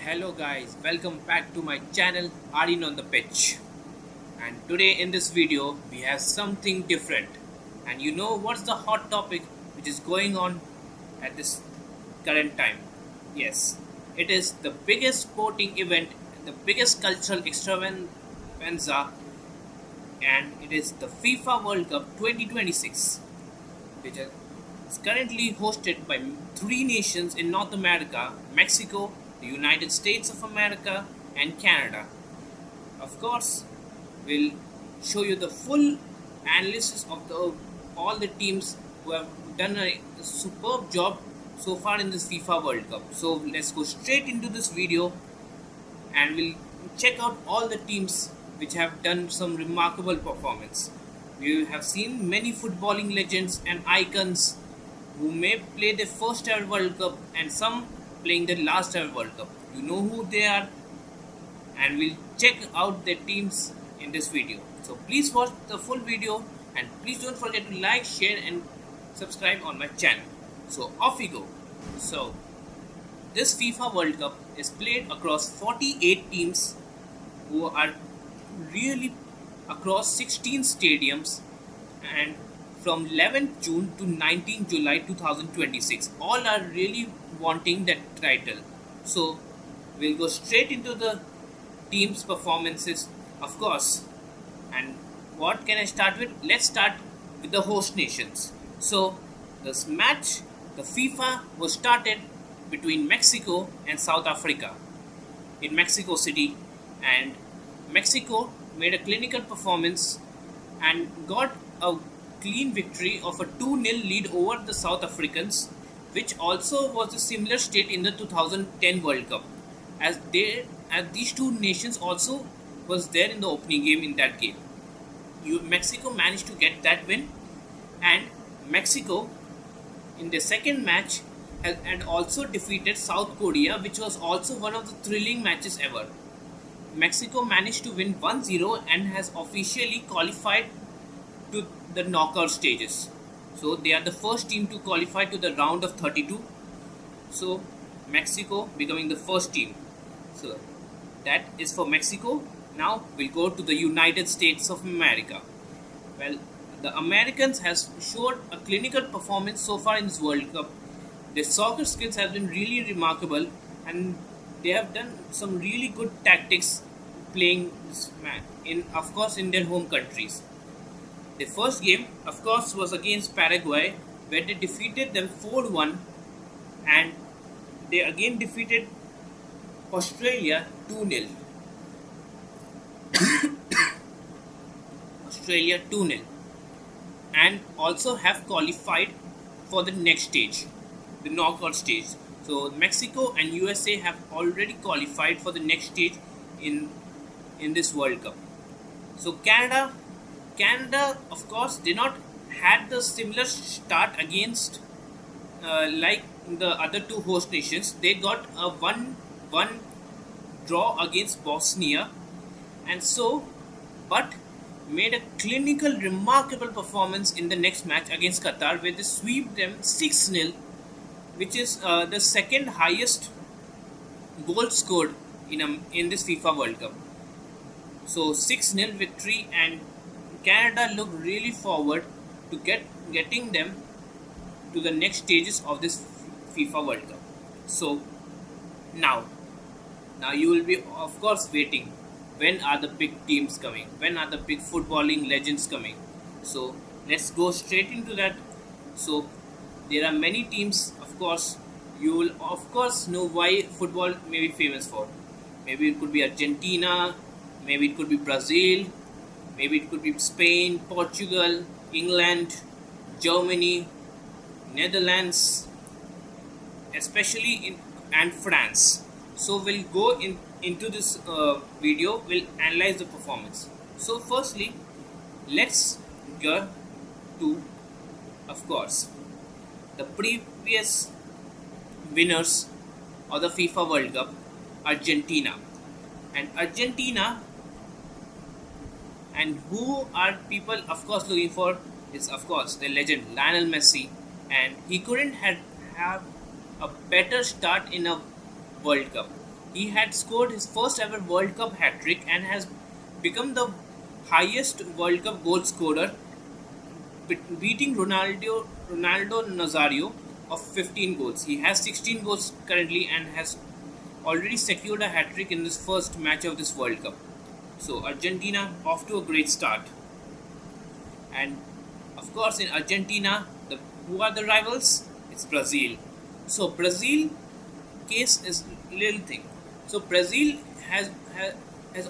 Hello guys, welcome back to my channel Arin on the Pitch. And today in this video we have something different. And you know what's the hot topic which is going on at this current time? Yes, it is the biggest sporting event, the biggest cultural extravaganza, and it is the FIFA World Cup 2026, which is currently hosted by three nations in North America: Mexico, the United States of America, and Canada. Of course, we'll show you the full analysis of all the teams who have done a superb job so far in this FIFA World Cup. So let's go straight into this video and we'll check out all the teams which have done some remarkable performance. We have seen many footballing legends and icons who may play their first ever World Cup and some playing their last ever World Cup. You know who they are, and we'll check out their teams in this video. So please watch the full video and please don't forget to like, share, and subscribe on my channel. So off we go. So this FIFA World Cup is played across 48 teams who are really across 16 stadiums and from 11th June to 19th July 2026. All are really wanting that title. So we'll go straight into the team's performances, of course. And what can I start with? Let's start with the host nations. So this match, the FIFA was started between Mexico and South Africa in Mexico City, and Mexico made a clinical performance and got a clean victory of a 2-0 lead over the South Africans, which also was a similar state in the 2010 World Cup, as these two nations also was there in the opening game in that game. Mexico managed to get that win, and Mexico in the second match had also defeated South Korea, which was also one of the thrilling matches ever. Mexico managed to win 1-0 and has officially qualified to the knockout stages. So they are the first team to qualify to the round of 32. So Mexico becoming the first team. So that is for Mexico. Now we'll go to the United States of America. Well, the Americans has showed a clinical performance so far in this World Cup. Their soccer skills have been really remarkable, and they have done some really good tactics playing this match in, of course, in their home countries. The first game, of course, was against Paraguay, where they defeated them 4-1, and they again defeated Australia 2-0. Australia 2-0, and also have qualified for the next stage, the knockout stage. So Mexico and USA have already qualified for the next stage in this World Cup. So Canada, of course, did not had the similar start against like the other two host nations. They got a 1-1 draw against Bosnia, and so, but made a clinical, remarkable performance in the next match against Qatar, where they swept them 6-0, which is the second highest goal scored in this FIFA World Cup. So 6-0 victory, and Canada look really forward to getting them to the next stages of this FIFA World Cup. So now you will be, of course, waiting. When are the big teams coming? When are the big footballing legends coming? So let's go straight into that. So there are many teams, of course. You will, of course, know why football may be famous for. Maybe it could be Argentina, maybe it could be Brazil, maybe it could be Spain, Portugal, England, Germany, Netherlands, especially and France. So we'll go into this video. We'll analyze the performance. So firstly, let's go to, of course, the previous winners of the FIFA World Cup, Argentina. And who are people, of course, looking for is, of course, the legend Lionel Messi, and he couldn't have a better start in a World Cup. He had scored his first ever World Cup hat trick and has become the highest World Cup goal scorer, beating Ronaldo Nazario of 15 goals. He has 16 goals currently and has already secured a hat trick in this first match of this World Cup. So Argentina off to a great start. And of course, in Argentina, who are the rivals? It's Brazil. So Brazil case is little thing. So Brazil has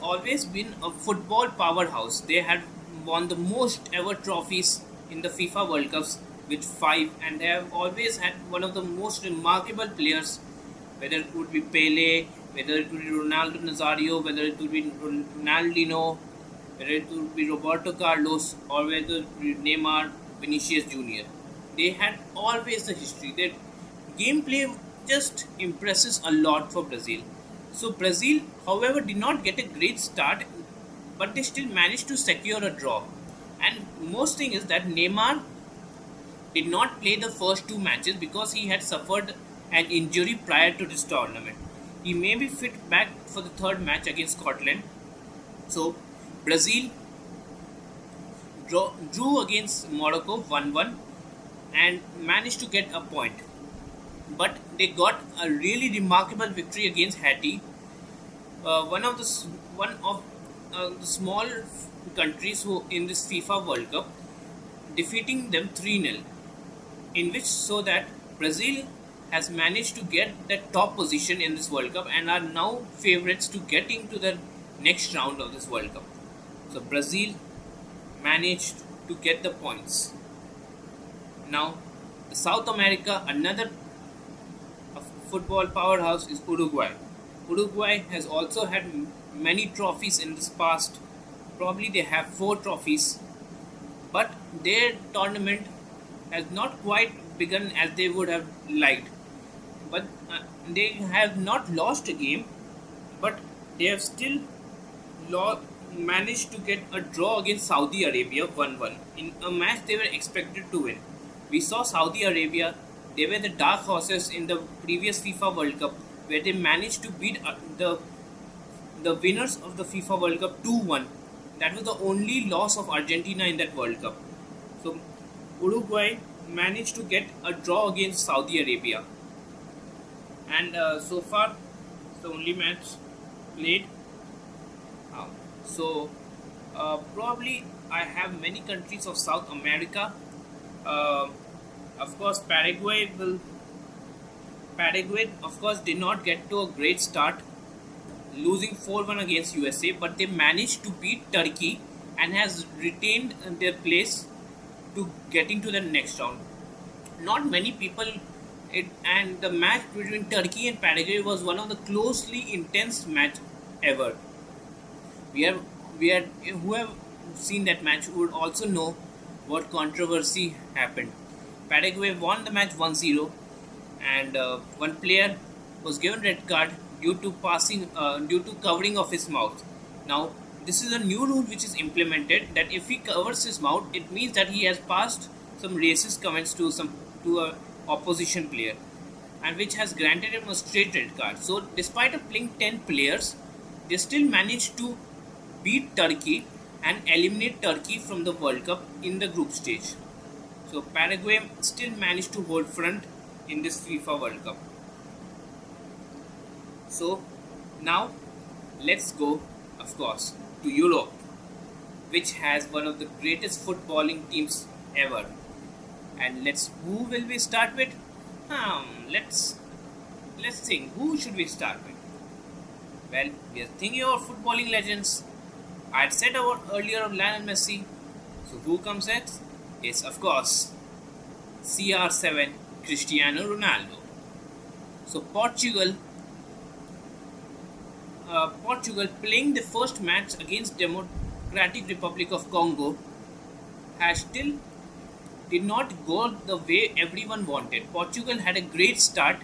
always been a football powerhouse. They had won the most ever trophies in the FIFA World Cups with five, and they have always had one of the most remarkable players, whether it would be Pele, whether it would be Ronaldo Nazario, whether it would be Ronaldinho, whether it would be Roberto Carlos, or whether it would be Neymar, Vinicius Jr. They had always the history. Their gameplay just impresses a lot for Brazil. So Brazil, however, did not get a great start, but they still managed to secure a draw. And most thing is that Neymar did not play the first two matches because he had suffered an injury prior to this tournament. He may be fit back for the third match against Scotland. So Brazil drew against Morocco 1-1 and managed to get a point. But they got a really remarkable victory against Haiti, one of the small countries who in this FIFA World Cup, defeating them 3-0, in which so that Brazil has managed to get the top position in this World Cup and are now favorites to get into the next round of this World Cup. So Brazil managed to get the points. Now, the South America, another football powerhouse is Uruguay. Uruguay has also had many trophies in this past. Probably they have 4 trophies, but their tournament has not quite begun as they would have liked. But they have not lost a game, but they have still managed to get a draw against Saudi Arabia 1-1 in a match they were expected to win. We saw Saudi Arabia, they were the dark horses in the previous FIFA World Cup, where they managed to beat the winners of the FIFA World Cup 2-1. That was the only loss of Argentina in that World Cup. So Uruguay managed to get a draw against Saudi Arabia, and so far the only match played. Uh, so probably I have many countries of South America. Uh, of course, Paraguay, of course, did not get to a great start, losing 4-1 against USA, but they managed to beat Turkey and has retained their place to getting to the next round. Not many people, and the match between Turkey and Paraguay was one of the closely intense match ever. We have who have seen that match would also know what controversy happened. Paraguay won the match 1-0, and one player was given red card due to covering of his mouth. Now, this is a new rule which is implemented that if he covers his mouth, it means that he has passed some racist comments to a opposition player, and which has granted him a straight red card. So, despite of playing 10 players, they still managed to beat Turkey and eliminate Turkey from the World Cup in the group stage. So Paraguay still managed to hold front in this FIFA World Cup. So now let's go, of course, to Europe, which has one of the greatest footballing teams ever. And who will we start with? Let's think. Who should we start with? Well, we are thinking about footballing legends. I had said about earlier of Lionel Messi. So who comes next? Yes, of course, CR7 Cristiano Ronaldo. So Portugal playing the first match against Democratic Republic of Congo has still did not go the way everyone wanted. Portugal had a great start,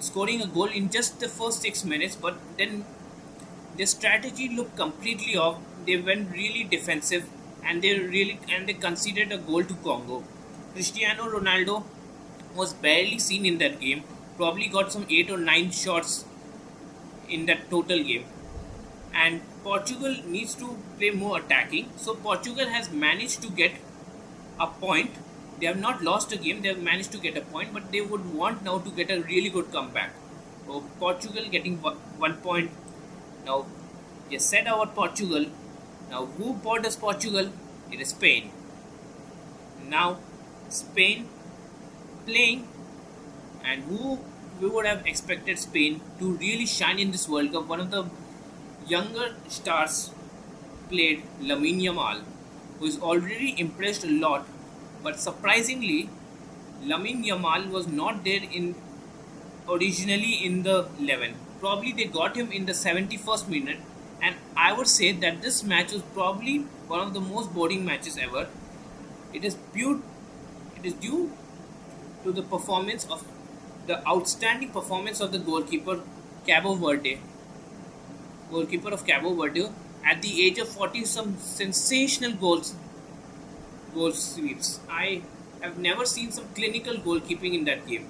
scoring a goal in just the first 6 minutes, but then their strategy looked completely off. They went really defensive, and they conceded a goal to Congo. Cristiano Ronaldo was barely seen in that game. Probably got some 8 or 9 shots in that total game. And Portugal needs to play more attacking. So Portugal has managed to get a point. They have not lost a game, they have managed to get a point, but they would want now to get a really good comeback. So Portugal getting 1 point. Now, you said about Portugal. Now, who borders Portugal? It is Spain. Now, Spain playing, and who we would have expected Spain to really shine in this World Cup. One of the younger stars played Lamine Yamal, who is already impressed a lot. But surprisingly, Lamine Yamal was not there in originally in the 11. Probably they got him in the 71st minute, and I would say that this match was probably one of the most boring matches ever. It is due, it is due to the performance of the outstanding performance of the Cabo Verde, goalkeeper of Cabo Verde, at the age of 40, some sensational goal sweeps. I have never seen some clinical goalkeeping in that game.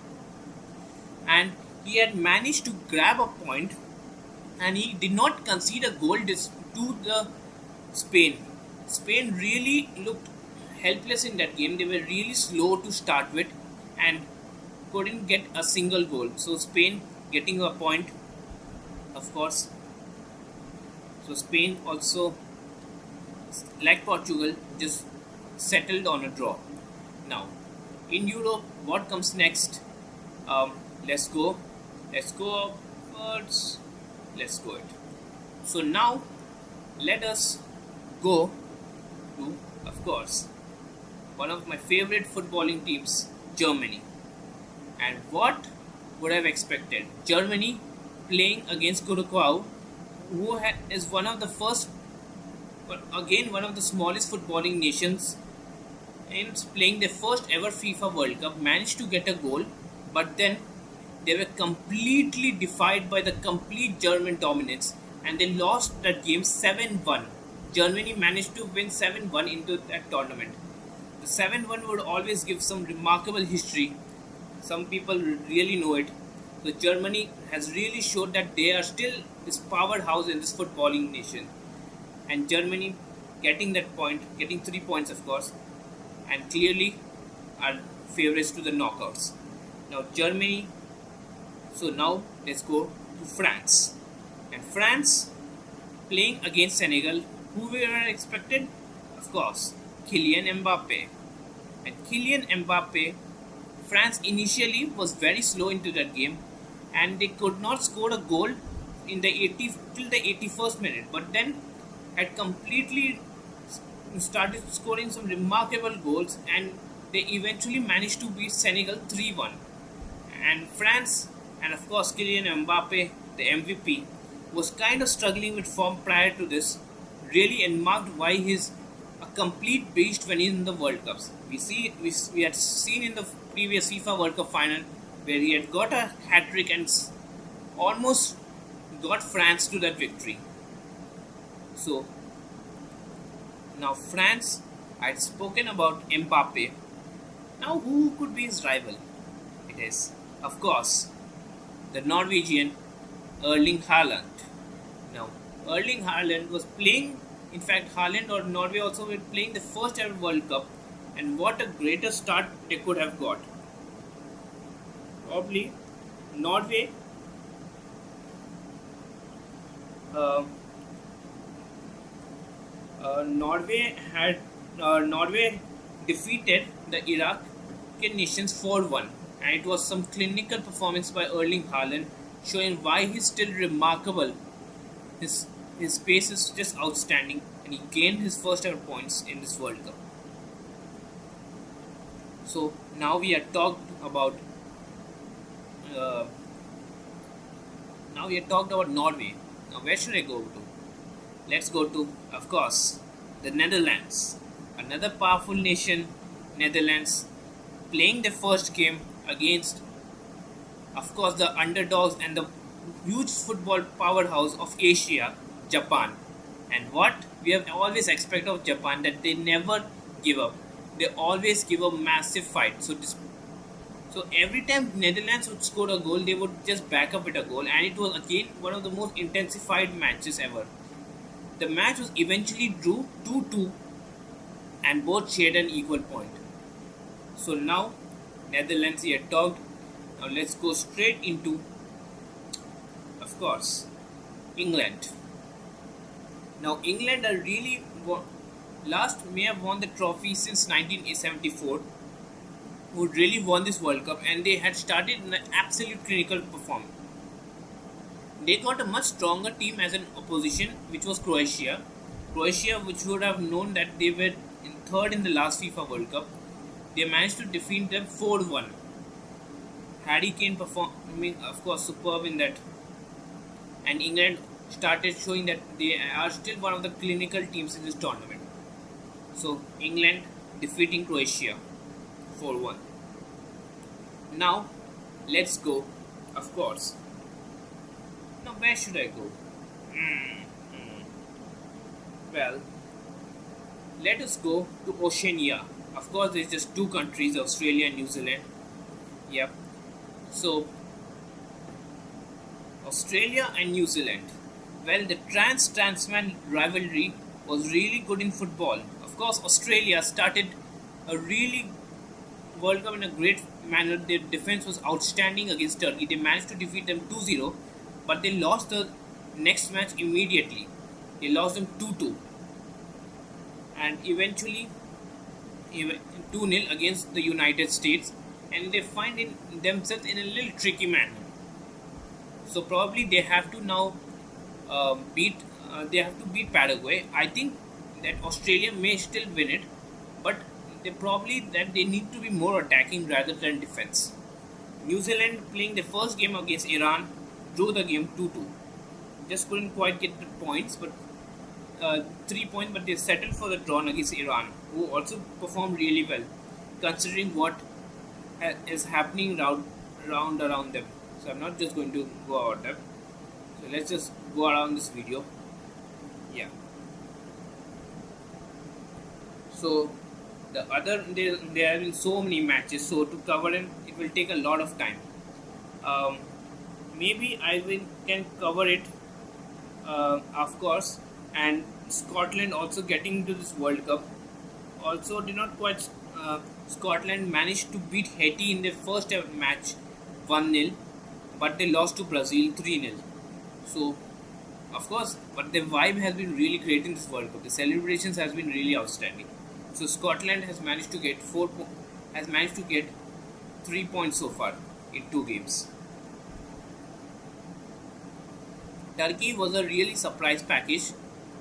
And he had managed to grab a point, and he did not concede a goal to the Spain. Spain really looked helpless in that game. They were really slow to start with and couldn't get a single goal. So Spain getting a point, of course. So Spain also, like Portugal, just settled on a draw. Now, in Europe, what comes next? Um, let's go. Let's go upwards. Let's go it. So now, let us go to, of course, one of my favorite footballing teams, Germany. And what would I have expected? Germany playing against Curacao, who is one of the first, but again one of the smallest footballing nations, and playing their first ever FIFA World Cup, managed to get a goal, but then they were completely defied by the complete German dominance, and they lost that game 7-1. Germany managed to win 7-1 into that tournament. The 7-1 would always give some remarkable history. Some people really know it. So Germany has really showed that they are still this powerhouse in this footballing nation. And Germany getting that point, getting 3 points of course, and clearly are favorites to the knockouts. Now Germany. So now let's go to France. And France playing against Senegal. Who we were expected? Of course, Kylian Mbappe. And Kylian Mbappe, France initially was very slow into that game, and they could not score a goal in the 80 till the 81st minute. But then had completely started scoring some remarkable goals, and they eventually managed to beat Senegal 3-1. And France, and of course Kylian Mbappe, the MVP, was kind of struggling with form prior to this, really enmarked why he's a complete beast when he's in the World Cups. We had seen in the previous FIFA World Cup final where he had got a hat trick and almost got France to that victory. So now France, I had spoken about Mbappe. Now who could be his rival? It is, of course, the Norwegian Erling Haaland. Now Erling Haaland was playing, in fact Haaland or Norway also were playing the first ever World Cup, and what a greater start they could have got. Probably Norway uh, Norway defeated the Iraqi nations 4-1, and it was some clinical performance by Erling Haaland, showing why he's still remarkable. His pace is just outstanding, and he gained his first ever points in this World Cup. So now we have talked about uh, Norway. Now where should I go to? Let's go to, of course, the Netherlands. Another powerful nation, Netherlands, playing their first game against, of course, the underdogs and the huge football powerhouse of Asia, Japan. And what we have always expected of Japan, that they never give up. They always give a massive fight. So So every time Netherlands would score a goal, they would just back up with a goal, and it was again one of the most intensified matches ever. The match was eventually drew 2-2, and both shared an equal point. So now, Netherlands here talked. Now let's go straight into, of course, England. Now England are really last may have won the trophy since 1974, who really won this World Cup, and they had started in an absolute clinical performance. They got a much stronger team as an opposition, which was Croatia. Croatia, which would have known that they were in third in the last FIFA World Cup, they managed to defeat them 4-1. Harry Kane performing, of course, superb in that, and England started showing that they are still one of the clinical teams in this tournament. So England defeating Croatia 4-1. Now let's go, of course. Now where should I go? Well, let us go to Oceania. Of course, there's just two countries, Australia and New Zealand. Yep. So Australia and New Zealand. Well, the trans-Tasman rivalry was really good in football. Of course, Australia started a really World Cup in a great manner. Their defense was outstanding against Turkey. They managed to defeat them 2-0, but they lost the next match immediately. They lost them 2-2, and eventually 2-0 against the United States, and they find themselves in a little tricky manner. So probably they have to now beat Paraguay. I think that Australia may still win it, but they need to be more attacking rather than defense. New Zealand playing the first game against Iran drew the game 2-2. Just couldn't quite get the points, but 3 points, but they settled for the draw against Iran, who also performed really well, considering what is happening around them. So I'm not just going to go about that. So let's just go around this video. Yeah. So there have been so many matches. So to cover them, it will take a lot of time. Maybe can cover it, of course. And Scotland also getting into this World Cup. Also, did not quite. Scotland managed to beat Haiti in their first ever match 1-0, but they lost to Brazil 3-0. So, of course, but the vibe has been really great in this World Cup. The celebrations has been really outstanding. So Scotland has managed to get 3 points so far in 2 games. Turkey was a really surprise package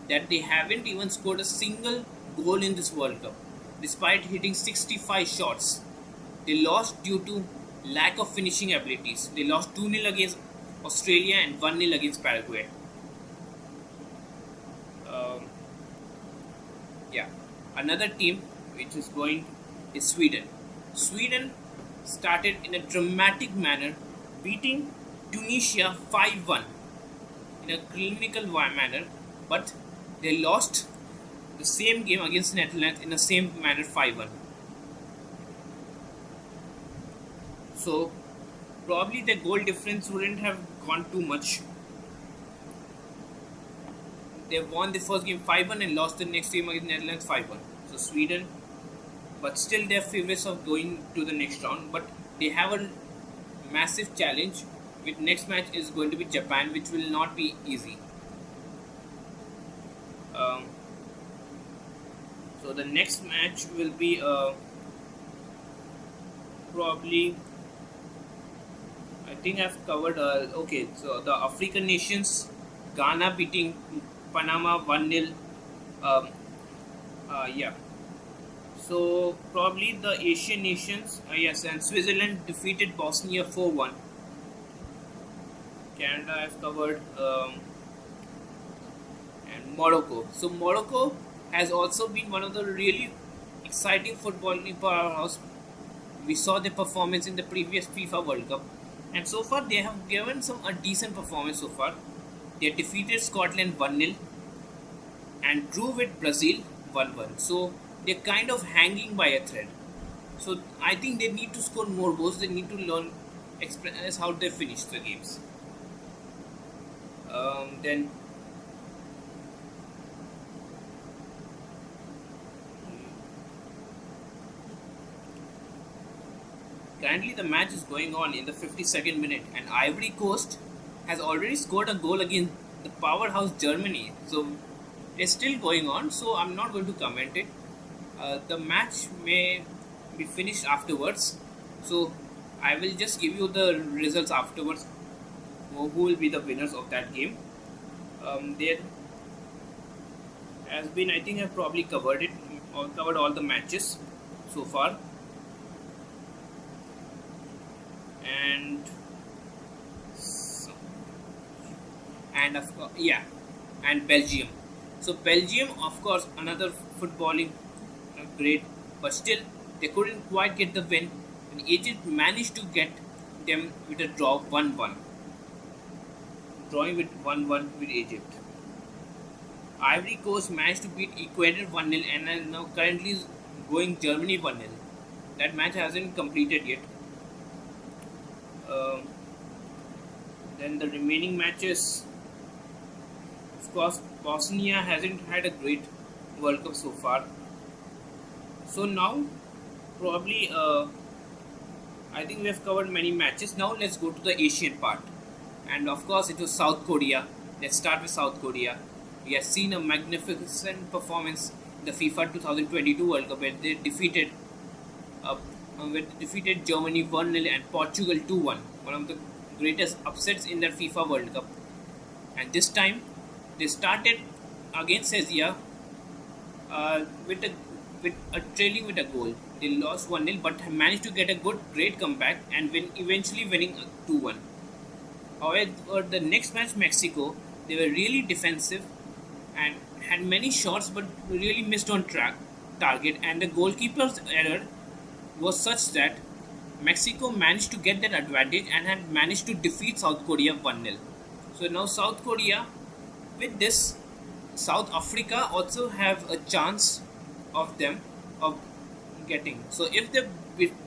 that they haven't even scored a single goal in this World Cup, despite hitting 65 shots. They lost due to lack of finishing abilities. They lost 2-0 against Australia and 1-0 against Paraguay. Yeah, another team which is going is Sweden. Sweden started in a dramatic manner, beating Tunisia 5-1 in a clinical manner, but they lost the same game against Netherlands in the same manner 5-1. So probably the goal difference wouldn't have gone too much. They won the first game 5-1 and lost the next game against Netherlands 5-1. So Sweden, but still they're favorites of going to the next round. But they have a massive challenge. With next match is going to be Japan, which will not be easy. So the next match will be probably. I think I've covered. Okay, so the African nations, Ghana beating Panama 1-0. Yeah. So probably the Asian nations, yes, and Switzerland defeated Bosnia 4-1. Canada I've covered, and Morocco. So Morocco has also been one of the really exciting footballing powerhouse. We saw their performance in the previous FIFA World Cup, and so far they have given a decent performance so far. They defeated Scotland 1-0 and drew with Brazil 1-1. So they're kind of hanging by a thread. So I think they need to score more goals. They need to learn express how they finish the games. Then currently the match is going on in the 52nd minute, and Ivory Coast has already scored a goal against the powerhouse Germany. So it's still going on. So I'm not going to comment it. The match may be finished afterwards. So I will just give you the results afterwards. Who will be the winners of that game? There has been, I think I've probably covered it, or covered all the matches so far, and so, and of course, yeah, and Belgium. So Belgium, of course, another footballing great, but still they couldn't quite get the win. And Egypt managed to get them with a draw 1-1, drawing with 1-1 with Egypt. Ivory Coast managed to beat Ecuador 1-0 and are now currently going Germany 1-0. That match hasn't completed yet. Um, then the remaining matches, of course, Bosnia hasn't had a great World Cup so far. So now, probably, I think we have covered many matches. Now let's go to the Asian part, and of course, it was South Korea. Let's start with South Korea. We have seen a magnificent performance in the FIFA 2022 World Cup where they uh, defeated Germany 1-0 and Portugal 2-1. One of the greatest upsets in their FIFA World Cup. And this time, they started against Serbia uh, with a with a trailing with a goal. They lost 1-0 but managed to get a great comeback and eventually winning 2-1. However, the next match, Mexico, they were really defensive and had many shots but really missed on target, and the goalkeeper's error was such that Mexico managed to get that advantage and had managed to defeat South Korea 1-0. So now South Korea, with this, South Africa also have a chance of them of getting. So if they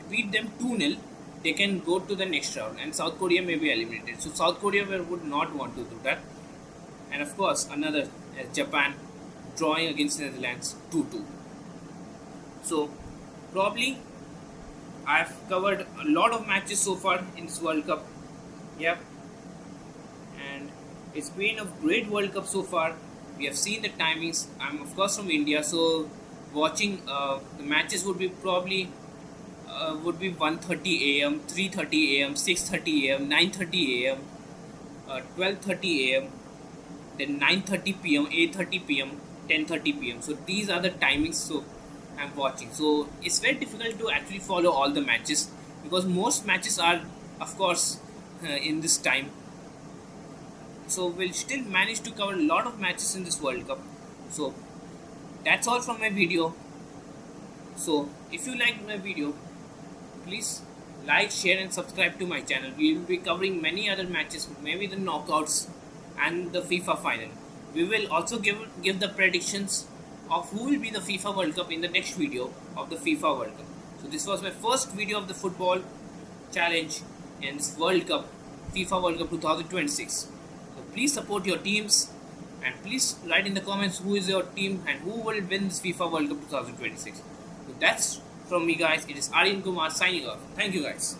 beat them 2-0, they can go to the next round and South Korea may be eliminated. So South Korea would not want to do that. And of course, another Japan drawing against Netherlands 2-2. So probably I've covered a lot of matches so far in this World Cup. Yep. And it's been a great World Cup so far. We have seen the timings. I'm of course from India, so watching the matches would be probably would be 1:30 a.m., 3:30 a.m., 6:30 a.m., 9:30 a.m., 12:30 a.m., then 9:30 p.m., 8:30 p.m., 10:30 p.m. So these are the timings. So I'm watching. So it's very difficult to actually follow all the matches because most matches are, of course, in this time. So we'll still manage to cover a lot of matches in this World Cup. So that's all from my video. So if you liked my video, please like, share, and subscribe to my channel. We will be covering many other matches, maybe the knockouts and the FIFA final. We will also give the predictions of who will be the FIFA World Cup in the next video of the FIFA World Cup. So this was my first video of the football challenge in this World Cup, FIFA World Cup 2026. So please support your teams and please write in the comments who is your team and who will win this FIFA World Cup 2026. So that's from me guys. It is Aryan Kumar signing off. Thank you guys.